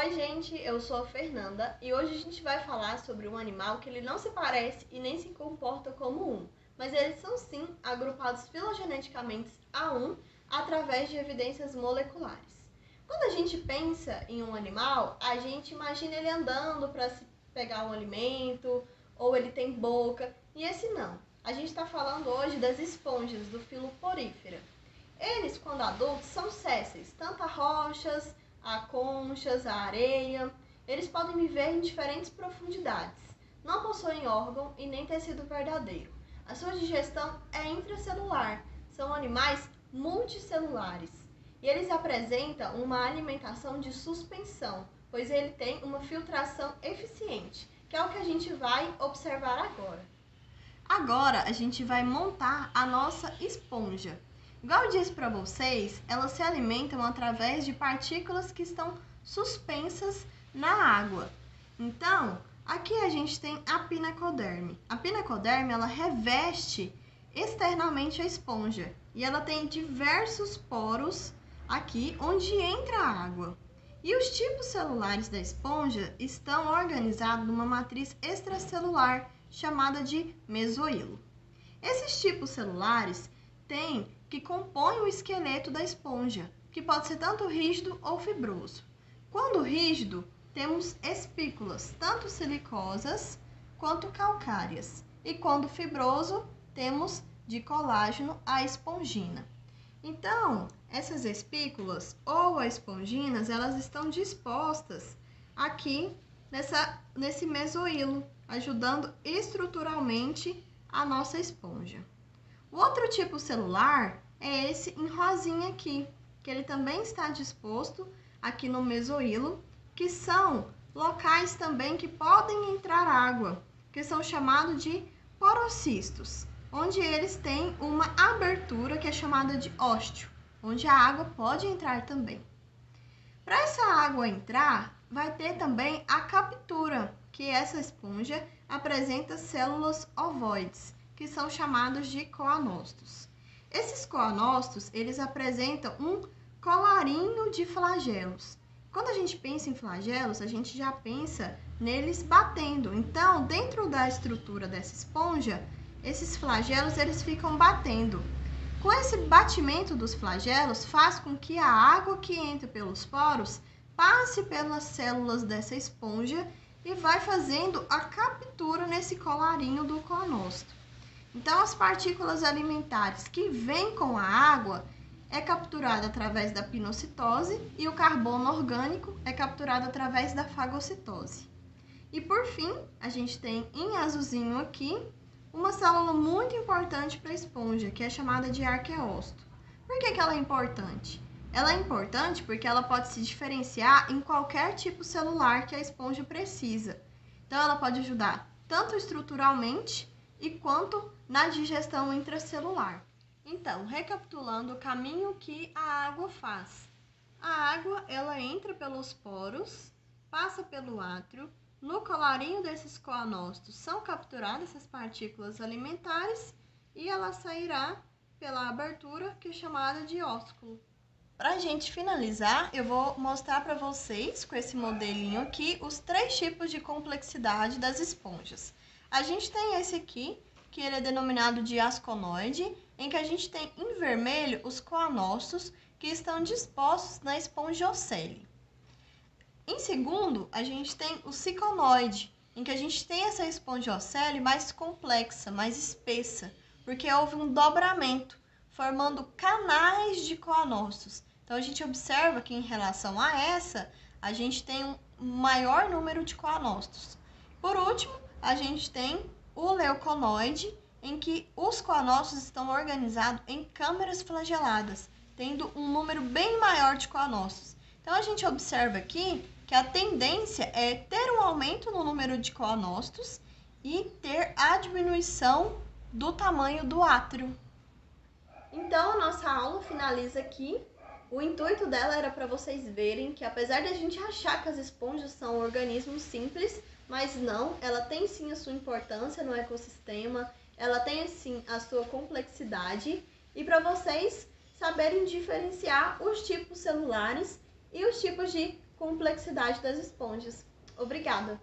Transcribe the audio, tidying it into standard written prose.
Oi gente, eu sou a Fernanda e hoje a gente vai falar sobre um animal que ele não se parece e nem se comporta como um, mas eles são sim agrupados filogeneticamente a um através de evidências moleculares. Quando a gente pensa em um animal, a gente imagina ele andando para se pegar um alimento, ou ele tem boca, e esse não. A gente está falando hoje das esponjas do filo Porífera. Eles, quando adultos, são sésseis, tanto a rochas, a conchas, a areia. Eles podem viver em diferentes profundidades. Não possuem órgão e nem tecido verdadeiro. A sua digestão é intracelular. São animais multicelulares. E eles apresentam uma alimentação de suspensão, pois ele tem uma filtração eficiente, que é o que a gente vai observar agora. Agora a gente vai montar a nossa esponja. Igual eu disse para vocês, elas se alimentam através de partículas que estão suspensas na água. Então, aqui a gente tem a pinacoderme. A pinacoderme, ela reveste externamente a esponja e ela tem diversos poros aqui onde entra a água. E os tipos celulares da esponja estão organizados numa matriz extracelular chamada de mesoílo. Esses tipos celulares que compõem o esqueleto da esponja, que pode ser tanto rígido ou fibroso. Quando rígido, temos espículas, tanto silicosas quanto calcárias. E quando fibroso, temos de colágeno a espongina. Então, essas espículas ou esponginas, elas estão dispostas aqui nesse mesoílo, ajudando estruturalmente a nossa esponja. O outro tipo celular é esse em rosinha aqui, que ele também está disposto aqui no mesoílo, que são locais também que podem entrar água, que são chamados de porocistos, onde eles têm uma abertura que é chamada de ósteo, onde a água pode entrar também. Para essa água entrar, vai ter também a captura, que essa esponja apresenta células ovoides, que são chamados de coanócitos. Esses coanócitos, eles apresentam um colarinho de flagelos. Quando a gente pensa em flagelos, a gente já pensa neles batendo. Então, dentro da estrutura dessa esponja, esses flagelos eles ficam batendo. Com esse batimento dos flagelos, faz com que a água que entra pelos poros passe pelas células dessa esponja e vai fazendo a captura nesse colarinho do coanócito. Então, as partículas alimentares que vêm com a água é capturada através da pinocitose e o carbono orgânico é capturado através da fagocitose. E por fim, a gente tem em azulzinho aqui uma célula muito importante para a esponja, que é chamada de arqueócito. Por que ela é importante? Ela é importante porque ela pode se diferenciar em qualquer tipo celular que a esponja precisa. Então, ela pode ajudar tanto estruturalmente e quanto na digestão intracelular. Então, recapitulando o caminho que a água faz. A água, ela entra pelos poros, passa pelo átrio, no colarinho desses coanócitos são capturadas essas partículas alimentares e ela sairá pela abertura que é chamada de ósculo. Para a gente finalizar, eu vou mostrar para vocês, com esse modelinho aqui, os 3 tipos de complexidade das esponjas. A gente tem esse aqui, que ele é denominado de asconoide, em que a gente tem em vermelho os coanócitos que estão dispostos na espongiocele. Em segundo, a gente tem o ciconoide, em que a gente tem essa espongiocele mais complexa, mais espessa, porque houve um dobramento, formando canais de coanócitos. Então, a gente observa que em relação a essa, a gente tem um maior número de coanócitos. Por último, a gente tem o leuconoide, em que os coanócitos estão organizados em câmaras flageladas, tendo um número bem maior de coanócitos. Então, a gente observa aqui que a tendência é ter um aumento no número de coanócitos e ter a diminuição do tamanho do átrio. Então, a nossa aula finaliza aqui. O intuito dela era para vocês verem que, apesar de a gente achar que as esponjas são organismos simples, mas não, ela tem sim a sua importância no ecossistema, ela tem sim a sua complexidade, e para vocês saberem diferenciar os tipos celulares e os tipos de complexidade das esponjas. Obrigada!